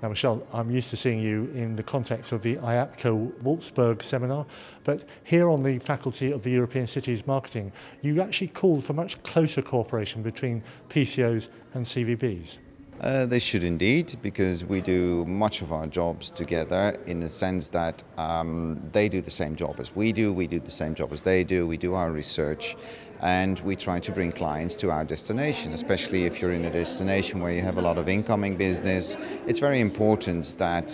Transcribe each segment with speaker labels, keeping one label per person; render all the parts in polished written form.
Speaker 1: Now, Michelle, I'm used to seeing you in the context of the IAPCO Wolfsburg seminar, but here on the Faculty of the European Cities Marketing, you actually called for much closer cooperation between PCOs and CVBs.
Speaker 2: They should indeed, because we do much of our jobs together in the sense that they do the same job as we do the same job as they do, we do our research, and we try to bring clients to our destination, especially if you're in a destination where you have a lot of incoming business. It's very important that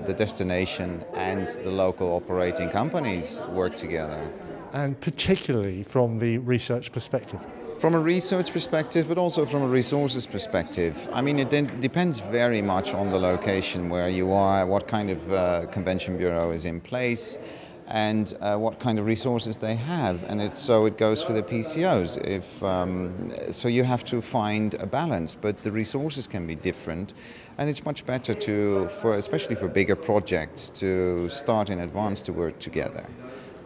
Speaker 2: the destination and the local operating companies work together.
Speaker 1: And particularly from the research perspective.
Speaker 2: From a research perspective, but also from a resources perspective. I mean, it depends very much on the location where you are, what kind of convention bureau is in place, and what kind of resources they have. And so it goes for the PCOs. So you have to find a balance, but the resources can be different. And it's much better especially for bigger projects, to start in advance to work together.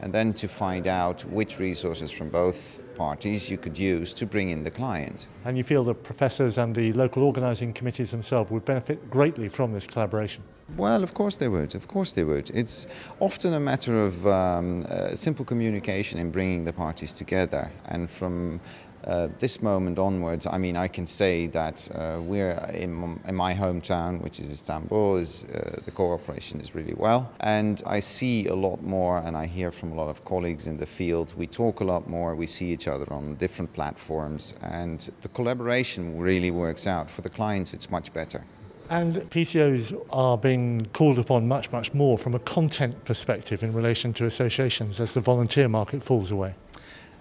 Speaker 2: And then to find out which resources from both parties you could use to bring in the client.
Speaker 1: And you feel the professors and the local organising committees themselves would benefit greatly from this collaboration?
Speaker 2: Well, of course they would. Of course they would. It's often a matter of simple communication in bringing the parties together. And from this moment onwards, I mean, I can say that we're in my hometown, which is Istanbul, the cooperation is really well. And I see a lot more, and I hear from a lot of colleagues in the field. We talk a lot more, we see each other on different platforms, and the collaboration really works out. For the clients, it's much better.
Speaker 1: And PCOs are being called upon much, much more from a content perspective in relation to associations as the volunteer market falls away.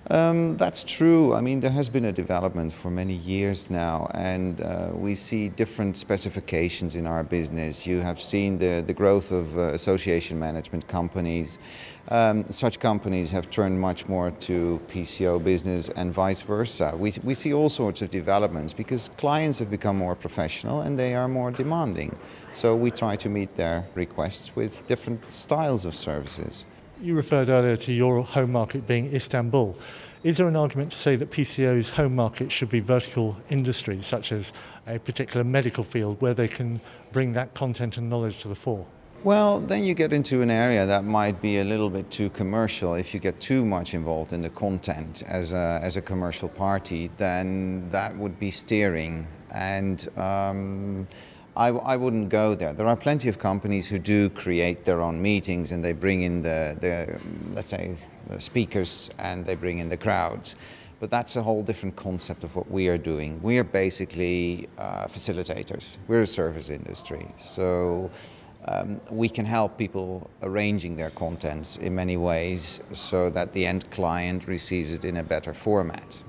Speaker 2: That's true. I mean, there has been a development for many years now, and we see different specifications in our business. You have seen the growth of association management companies. Such companies have turned much more to PCO business and vice versa. We see all sorts of developments because clients have become more professional and they are more demanding. So we try to meet their requests with different styles of services.
Speaker 1: You referred earlier to your home market being Istanbul. Is there an argument to say that PCO's home market should be vertical industries, such as a particular medical field, where they can bring that content and knowledge to the fore?
Speaker 2: Well, then you get into an area that might be a little bit too commercial. If you get too much involved in the content as a commercial party, then that would be steering. And I wouldn't go there. There are plenty of companies who do create their own meetings and they bring in let's say, the speakers, and they bring in the crowds. But that's a whole different concept of what we are doing. We are basically facilitators. We're a service industry. So we can help people arranging their contents in many ways so that the end client receives it in a better format.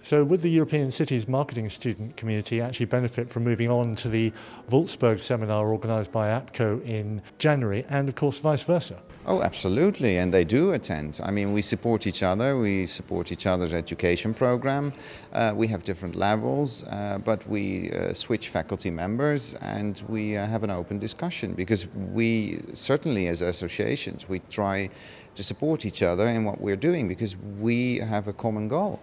Speaker 1: So would the European Cities Marketing student community actually benefit from moving on to the Wolfsburg seminar organised by APCO in January, and of course vice versa?
Speaker 2: Oh, absolutely, and they do attend. I mean, we support each other, we support each other's education program. We have different levels, but we switch faculty members and we have an open discussion, because we, certainly as associations, we try to support each other in what we're doing because we have a common goal.